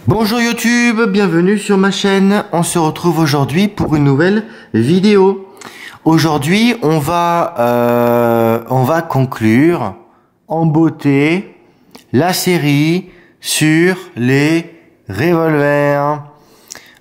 Bonjour YouTube, bienvenue sur ma chaîne. On se retrouve aujourd'hui pour une nouvelle vidéo. Aujourd'hui, on va conclure en beauté la série sur les revolvers.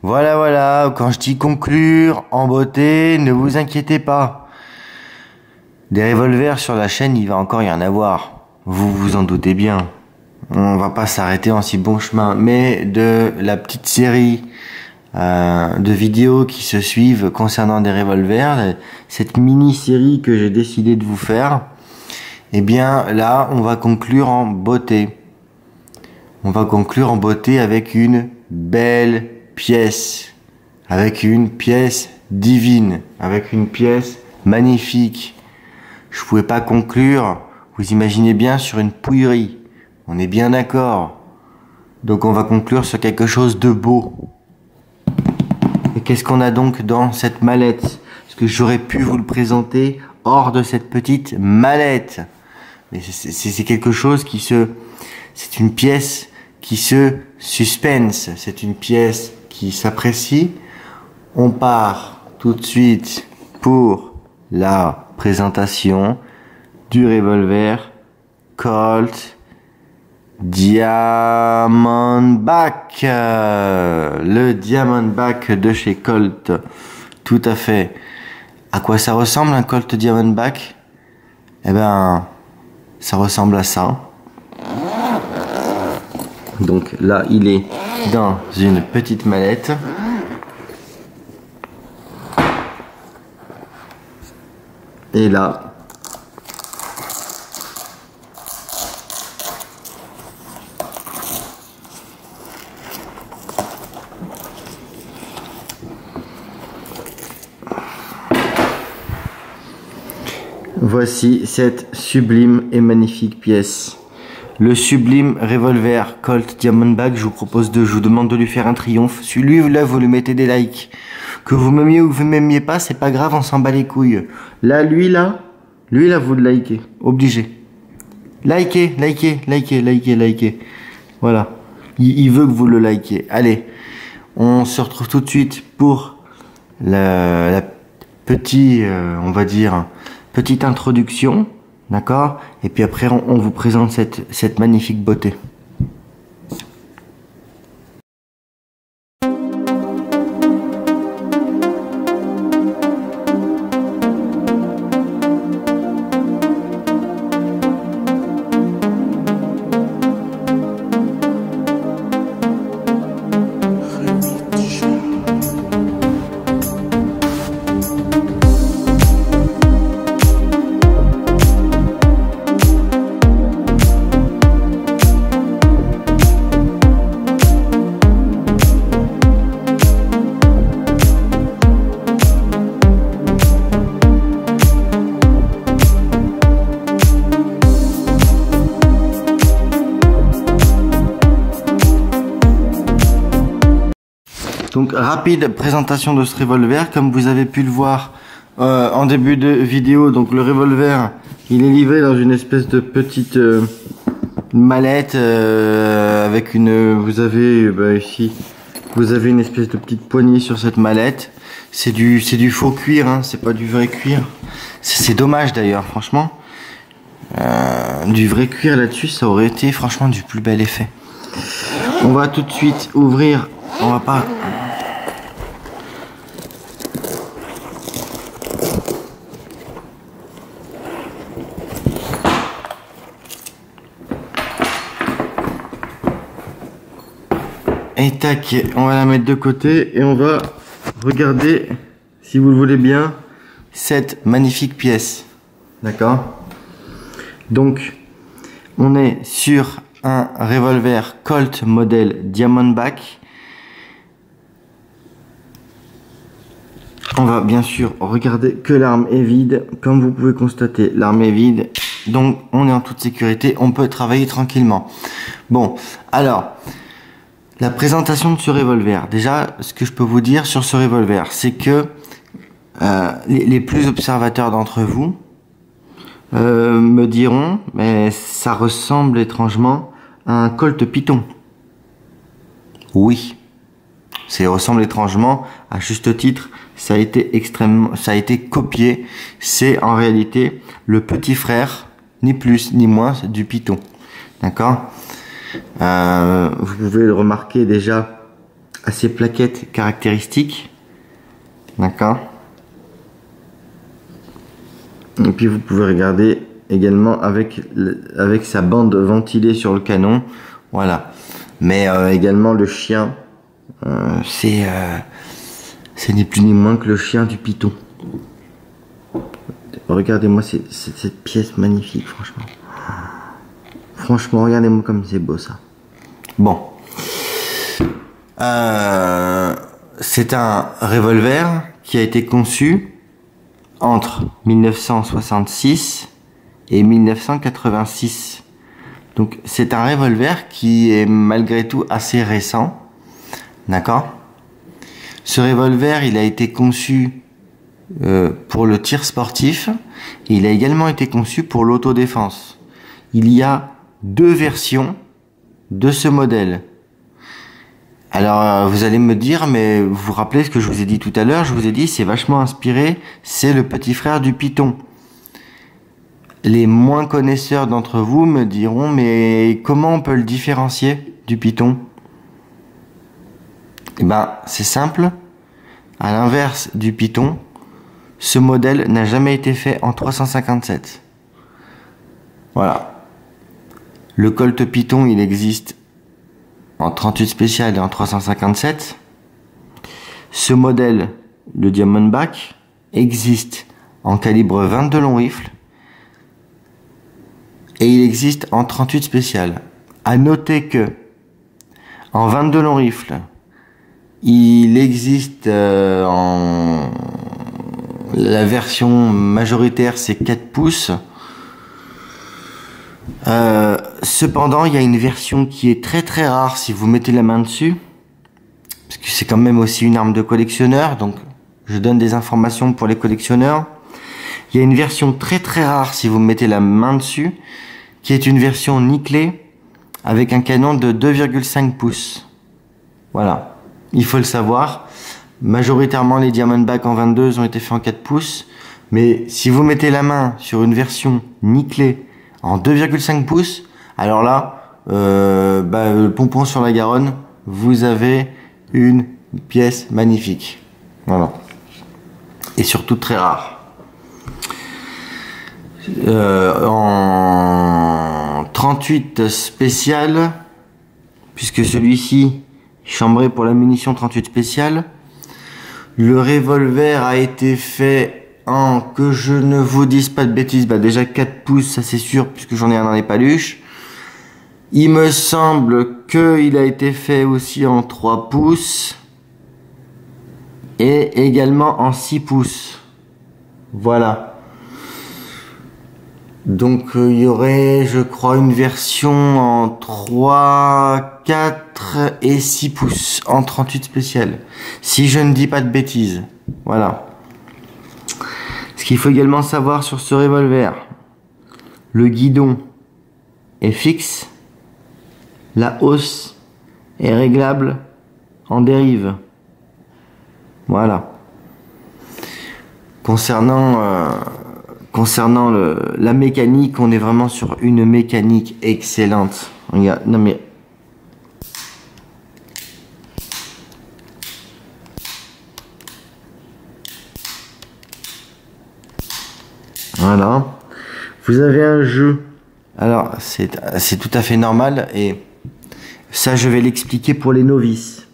Voilà, quand je dis conclure en beauté, ne vous inquiétez pas. Des revolvers sur la chaîne, il va encore y en avoir. Vous vous en doutez bien. On va pas s'arrêter en si bon chemin, mais de la petite série de vidéos qui se suivent concernant des revolvers, cette mini-série que j'ai décidé de vous faire, eh bien là, on va conclure en beauté. On va conclure en beauté avec une belle pièce, avec une pièce divine, avec une pièce magnifique. Je pouvais pas conclure, vous imaginez bien, sur une pouillerie. On est bien d'accord. Donc on va conclure sur quelque chose de beau. Et qu'est-ce qu'on a donc dans cette mallette? Parce que j'aurais pu vous le présenter hors de cette petite mallette. Mais c'est quelque chose qui se... C'est une pièce qui se suspense. C'est une pièce qui s'apprécie. On part tout de suite pour la présentation du revolver Colt Diamondback, le Diamondback de chez Colt, tout à fait. À quoi ça ressemble un Colt Diamondback? Eh ben, ça ressemble à ça. Donc là, il est dans une petite mallette. Et là, voici cette sublime et magnifique pièce. Le sublime revolver Colt Diamondback, je vous demande de lui faire un triomphe. Celui-là, vous lui mettez des likes. Que vous m'aimiez ou que vous m'aimiez pas, c'est pas grave, on s'en bat les couilles. Là, lui là, vous le likez. Obligé. Likez. Voilà. Il veut que vous le likez. Allez. On se retrouve tout de suite pour la petite, on va dire, petite introduction, d'accord? Et puis après, on vous présente cette magnifique beauté. Donc rapide présentation de ce revolver, comme vous avez pu le voir en début de vidéo. Donc le revolver, il est livré dans une espèce de petite mallette avec une. Vous avez ici, vous avez une espèce de petite poignée sur cette mallette. C'est du faux cuir, hein, c'est pas du vrai cuir. C'est dommage d'ailleurs, franchement. Du vrai cuir là-dessus, ça aurait été franchement du plus bel effet. On va tout de suite ouvrir. On va pas. Et tac, on va la mettre de côté et on va regarder, si vous le voulez bien, cette magnifique pièce. D'accord? Donc, on est sur un revolver Colt modèle Diamondback. On va bien sûr regarder que l'arme est vide. Comme vous pouvez constater, l'arme est vide. Donc, on est en toute sécurité. On peut travailler tranquillement. Bon, alors... La présentation de ce revolver. Déjà, ce que je peux vous dire sur ce revolver, c'est que les plus observateurs d'entre vous me diront, mais ça ressemble étrangement à un Colt Python. Oui. Ça ressemble étrangement, à juste titre, ça a été copié. C'est en réalité le petit frère, ni plus ni moins, du Python. D'accord? Vous pouvez le remarquer déjà à ses plaquettes caractéristiques. D'accord? Et puis vous pouvez regarder également avec sa bande ventilée sur le canon. Voilà. Mais également le chien, c'est ni plus ni moins que le chien du Python. Regardez-moi cette pièce magnifique, franchement. Franchement, regardez-moi comme c'est beau ça. Bon. C'est un revolver qui a été conçu entre 1966 et 1986. Donc c'est un revolver qui est malgré tout assez récent. D'accord? Ce revolver, il a été conçu pour le tir sportif et il a également été conçu pour l'autodéfense. Il y a 2 versions de ce modèle. Alors vous allez me dire, mais vous vous rappelez ce que je vous ai dit tout à l'heure? Je vous ai dit c'est vachement inspiré, c'est le petit frère du Python. Les moins connaisseurs d'entre vous me diront, mais comment on peut le différencier du Python? Eh ben, c'est simple. À l'inverse du Python, ce modèle n'a jamais été fait en 357. Voilà. Le Colt Python, il existe en 38 spécial et en 357. Ce modèle, le Diamondback, existe en calibre 22 long rifle et il existe en 38 spécial. À noter que en 22 long rifle, il existe en la version majoritaire, c'est 4 pouces. Cependant, il y a une version qui est très très rare si vous mettez la main dessus, parce que c'est quand même aussi une arme de collectionneur, donc je donne des informations pour les collectionneurs. Il y a une version très très rare si vous mettez la main dessus, qui est une version nickelée avec un canon de 2,5 pouces. Voilà, il faut le savoir. Majoritairement, les Diamondback en 22 ont été faits en 4 pouces, mais si vous mettez la main sur une version nickelée en 2,5 pouces, alors là, le pompon sur la Garonne, vous avez une pièce magnifique. Voilà. Et surtout très rare. En 38 spécial, puisque celui-ci chambré pour la munition 38 spécial, le revolver a été fait en, que je ne vous dise pas de bêtises, déjà 4 pouces, ça c'est sûr, puisque j'en ai un dans les paluches. Il me semble qu'il a été fait aussi en 3 pouces et également en 6 pouces. Voilà. Donc il y aurait, je crois, une version en 3, 4 et 6 pouces en 38 spécial. Si je ne dis pas de bêtises. Voilà. Ce qu'il faut également savoir sur ce revolver, le guidon est fixe, la hausse est réglable en dérive. Voilà. Concernant la mécanique, on est vraiment sur une mécanique excellente. Regarde, non mais... Voilà. Vous avez un jeu. Alors, c'est tout à fait normal et ça, je vais l'expliquer pour les novices.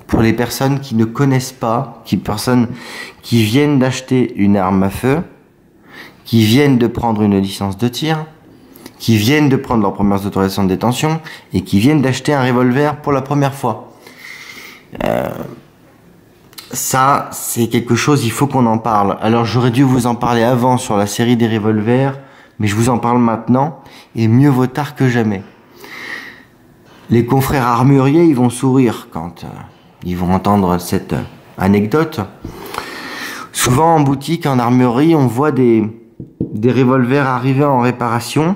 Pour les personnes qui ne connaissent pas, personnes qui viennent d'acheter une arme à feu, qui viennent de prendre une licence de tir, qui viennent de prendre leurs premières autorisations de détention et qui viennent d'acheter un revolver pour la première fois. Ça, c'est quelque chose, il faut qu'on en parle. Alors, j'aurais dû vous en parler avant sur la série des revolvers, mais je vous en parle maintenant, et mieux vaut tard que jamais. Les confrères armuriers, ils vont sourire quand ils vont entendre cette anecdote. Souvent, en boutique, en armurerie, on voit des revolvers arriver en réparation.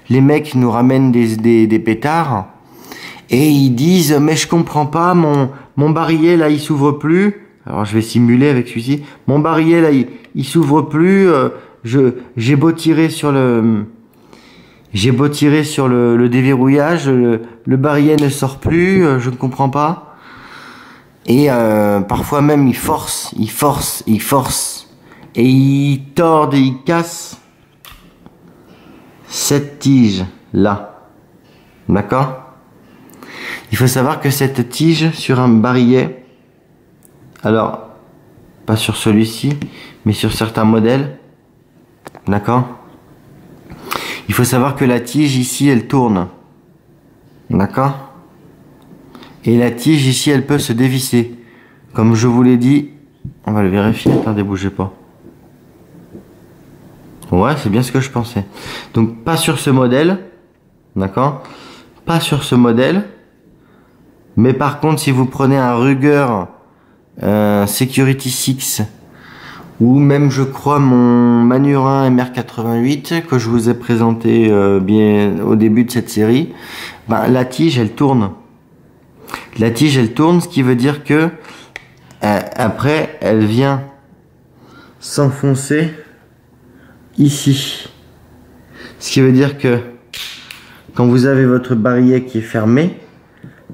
Les mecs nous ramènent des pétards Et ils disent, mais je comprends pas, mon barillet là il s'ouvre plus. Alors je vais simuler avec celui-ci. Mon barillet là il s'ouvre plus. J'ai beau tirer sur le le déverrouillage, le barillet ne sort plus, je ne comprends pas. Et parfois même ils forcent. Et ils tordent et ils cassent cette tige là. D'accord ? Il faut savoir que cette tige sur un barillet, alors pas sur celui-ci, mais sur certains modèles, d'accord ? Il faut savoir que la tige ici, elle tourne, d'accord ? Et la tige ici, elle peut se dévisser. Comme je vous l'ai dit, on va le vérifier, attendez, bougez pas. Ouais, c'est bien ce que je pensais. Donc pas sur ce modèle, d'accord ? Pas sur ce modèle. Mais par contre, si vous prenez un Ruger Security 6 ou même je crois mon Manurin MR88 que je vous ai présenté bien au début de cette série, ben, la tige elle tourne. La tige elle tourne, ce qui veut dire que après elle vient s'enfoncer ici. Ce qui veut dire que quand vous avez votre barillet qui est fermé,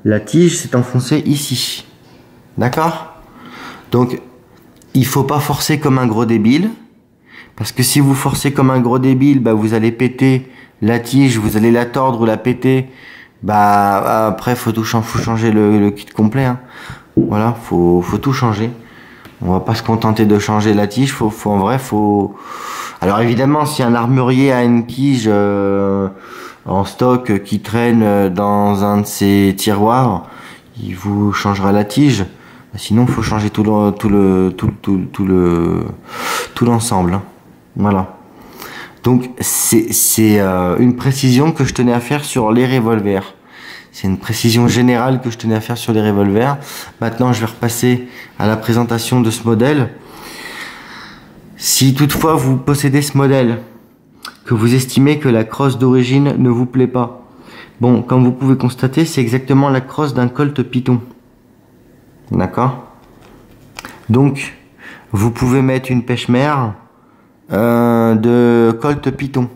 la tige s'est enfoncée ici. D'accord ? Donc, il faut pas forcer comme un gros débile. Parce que si vous forcez comme un gros débile, bah, vous allez péter la tige, vous allez la tordre ou la péter. Bah, après, faut changer le kit complet. Hein. Voilà, faut tout changer. On va pas se contenter de changer la tige. En vrai, faut... Alors évidemment, si un armurier a une tige... en stock qui traîne dans un de ces tiroirs, il vous changera la tige. Sinon, il faut changer tout l'ensemble. Hein. Voilà. Donc, c'est une précision que je tenais à faire sur les revolvers. C'est une précision générale que je tenais à faire sur les revolvers. Maintenant, je vais repasser à la présentation de ce modèle. Si toutefois vous possédez ce modèle, que vous estimez que la crosse d'origine ne vous plaît pas. Bon, comme vous pouvez constater, c'est exactement la crosse d'un Colt Python. D'accord ? Donc, vous pouvez mettre une pêche-mer de Colt Python.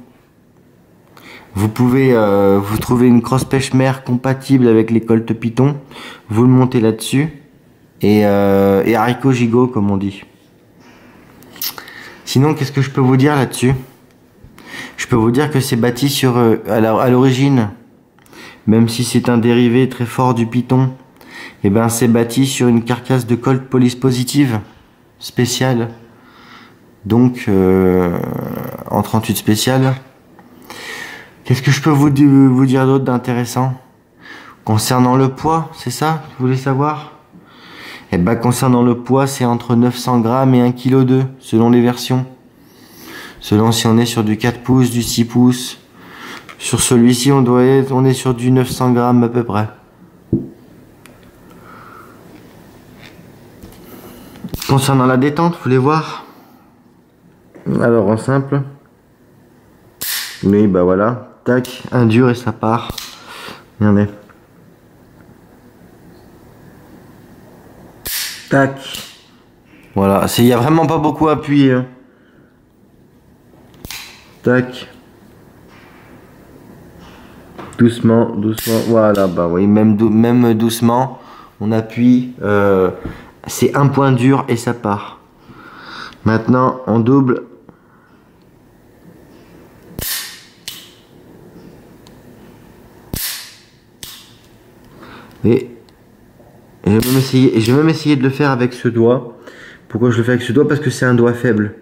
Vous pouvez vous trouver une crosse pêche-mer compatible avec les Colt Python. Vous le montez là-dessus. Et haricot gigot, comme on dit. Sinon, qu'est-ce que je peux vous dire là-dessus ? Je peux vous dire que c'est bâti sur, à l'origine, même si c'est un dérivé très fort du Python, et ben c'est bâti sur une carcasse de Colt police positive spéciale, donc en 38 spécial. Qu'est-ce que je peux vous dire d'autre d'intéressant? Concernant le poids, c'est ça que vous voulez savoir? Et ben concernant le poids, c'est entre 900 grammes et 1,2 kg selon les versions. Selon si on est sur du 4 pouces, du 6 pouces. Sur celui-ci, on est sur du 900 grammes à peu près. Concernant la détente, vous voulez voir? Alors en simple. Oui, bah voilà. Tac, un dur et ça part. Regardez. Tac. Voilà, il n'y a vraiment pas beaucoup à appuyer. Hein. Tac. Doucement, doucement. Voilà, bah oui, même doucement, on appuie. C'est un point dur et ça part. Maintenant, on double. Et je vais même essayer de le faire avec ce doigt. Pourquoi je le fais avec ce doigt? Parce que c'est un doigt faible.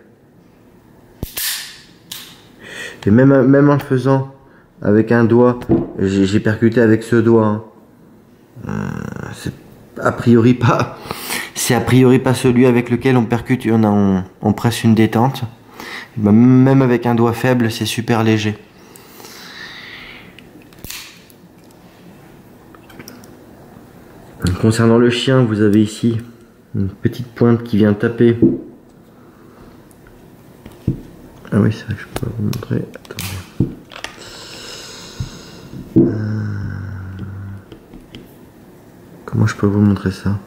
Et même en le faisant avec un doigt, j'ai percuté avec ce doigt. Hein. C'est a priori pas celui avec lequel on percute, on presse une détente. Ben, même avec un doigt faible, c'est super léger. Concernant le chien, vous avez ici une petite pointe qui vient taper. Ah oui, c'est vrai que je peux vous montrer. Attendez. Comment je peux vous montrer ça?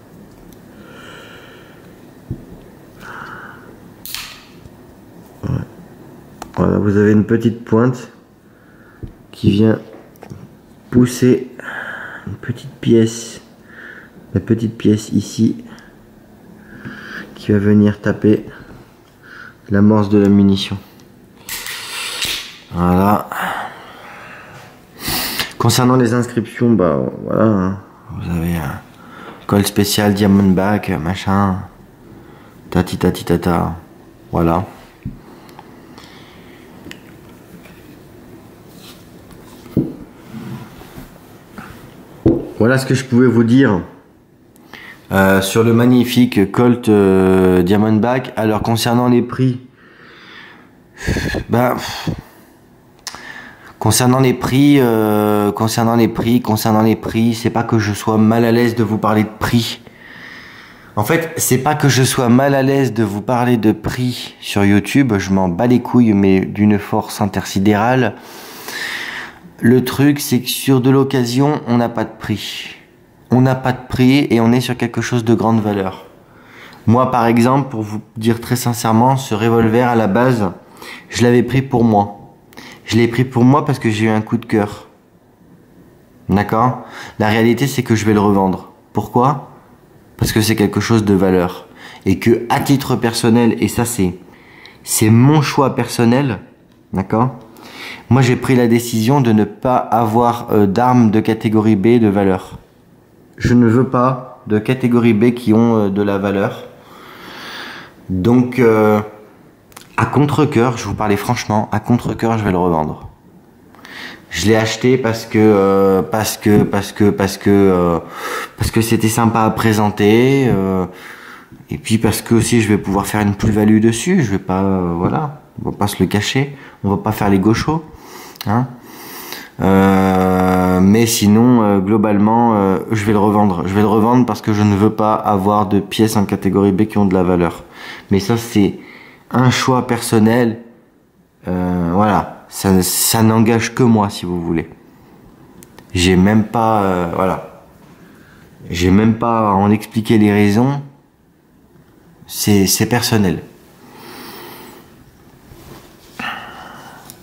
Ouais. Voilà, vous avez une petite pointe qui vient pousser une petite pièce, la petite pièce ici, qui va venir taper l'amorce de la munition. Voilà. Concernant les inscriptions, bah voilà, hein. Vous avez un col spécial Diamondback, machin, tati tati tata, voilà. Voilà ce que je pouvais vous dire sur le magnifique Colt Diamondback. Alors concernant les prix, ben, concernant les prix, c'est pas que je sois mal à l'aise de vous parler de prix. En fait, c'est pas que je sois mal à l'aise de vous parler de prix sur YouTube, je m'en bats les couilles, mais d'une force intersidérale. Le truc, c'est que sur de l'occasion, on n'a pas de prix. On n'a pas de prix et on est sur quelque chose de grande valeur. Moi, par exemple, pour vous dire très sincèrement, ce revolver, à la base, je l'avais pris pour moi. Je l'ai pris pour moi parce que j'ai eu un coup de cœur. D'accord? La réalité, c'est que je vais le revendre. Pourquoi? Parce que c'est quelque chose de valeur. Et que, à titre personnel, et ça c'est mon choix personnel, d'accord? Moi, j'ai pris la décision de ne pas avoir d'armes de catégorie B de valeur. Je ne veux pas de catégorie B qui ont de la valeur. Donc, à contre-cœur, je vous parlais franchement, à contre-cœur, je vais le revendre. Je l'ai acheté parce que c'était sympa à présenter, et puis parce que aussi je vais pouvoir faire une plus-value dessus. Je vais pas, voilà, on va pas se le cacher, on va pas faire les gauchos, hein. Mais sinon, globalement, je vais le revendre. Je vais le revendre parce que je ne veux pas avoir de pièces en catégorie B qui ont de la valeur. Mais ça, c'est un choix personnel. Voilà, ça n'engage que moi, si vous voulez. J'ai même pas, voilà, j'ai même pas à en expliquer les raisons. C'est personnel.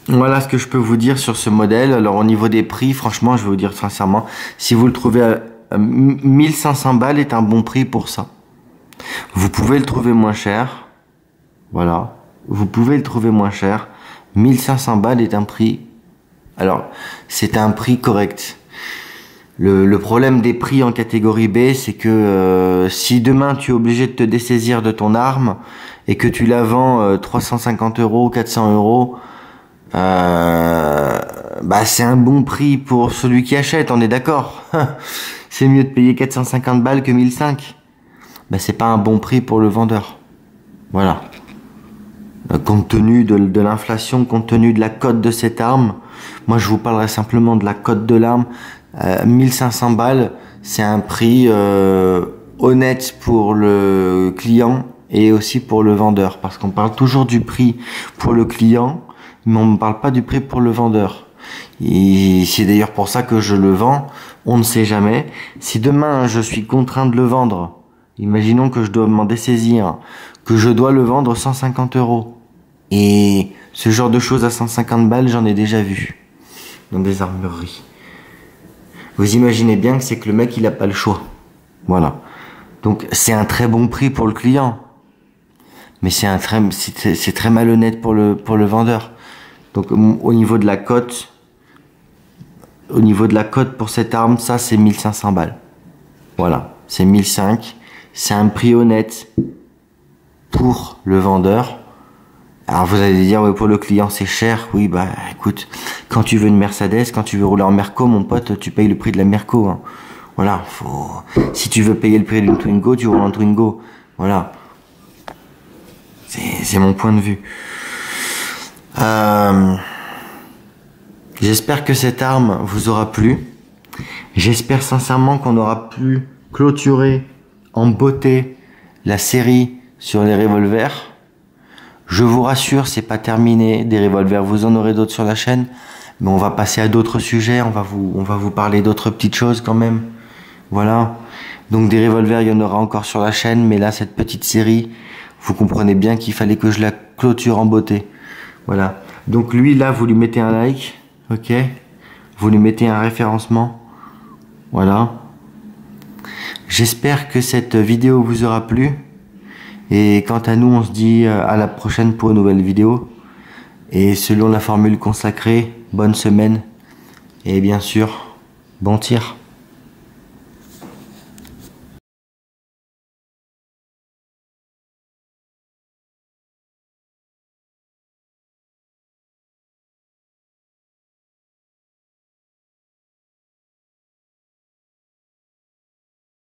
Voilà ce que je peux vous dire sur ce modèle. Alors au niveau des prix, franchement, je vais vous dire sincèrement, si vous le trouvez à 1500 balles est un bon prix pour ça. Vous pouvez le trouver moins cher. Voilà. Vous pouvez le trouver moins cher. 1500 balles est un prix. Alors, c'est un prix correct. Le problème des prix en catégorie B, c'est que si demain tu es obligé de te dessaisir de ton arme et que tu la vends 350 €, 400 €, bah c'est un bon prix pour celui qui achète, on est d'accord. C'est mieux de payer 450 balles que 1500. Bah c'est pas un bon prix pour le vendeur. Voilà. Compte tenu de l'inflation, compte tenu de la cote de cette arme, moi je vous parlerai simplement de la cote de l'arme. 1500 balles, c'est un prix honnête pour le client et aussi pour le vendeur, parce qu'on parle toujours du prix pour le client, mais on ne parle pas du prix pour le vendeur. Et c'est d'ailleurs pour ça que je le vends. On ne sait jamais. Si demain je suis contraint de le vendre, imaginons que je dois m'en dessaisir, que je dois le vendre 150 €. Et ce genre de choses à 150 balles, j'en ai déjà vu dans des armureries. Vous imaginez bien que c'est que le mec, il a pas le choix. Voilà. Donc c'est un très bon prix pour le client, mais c'est très malhonnête pour le vendeur. Donc au niveau de la cote, pour cette arme, ça c'est 1500 balles. Voilà, c'est 1500. C'est un prix honnête pour le vendeur. Alors vous allez dire, ouais, pour le client c'est cher. Oui, bah écoute, quand tu veux une Mercedes, quand tu veux rouler en Merco, mon pote, tu payes le prix de la Merco, hein. Voilà, si tu veux payer le prix d'une Twingo, tu roules en Twingo. Voilà. C'est mon point de vue. J'espère que cette arme vous aura plu. J'espère sincèrement qu'on aura pu clôturer en beauté la série sur les revolvers. Je vous rassure, c'est pas terminé. Des revolvers, vous en aurez d'autres sur la chaîne, mais on va passer à d'autres sujets. On va vous parler d'autres petites choses quand même. Voilà. Donc des revolvers, il y en aura encore sur la chaîne, mais là, cette petite série, vous comprenez bien qu'il fallait que je la clôture en beauté. Voilà. Donc lui, là, vous lui mettez un like, ok? Vous lui mettez un référencement. Voilà. J'espère que cette vidéo vous aura plu. Et quant à nous, on se dit à la prochaine pour une nouvelle vidéo. Et selon la formule consacrée, bonne semaine. Et bien sûr, bon tir.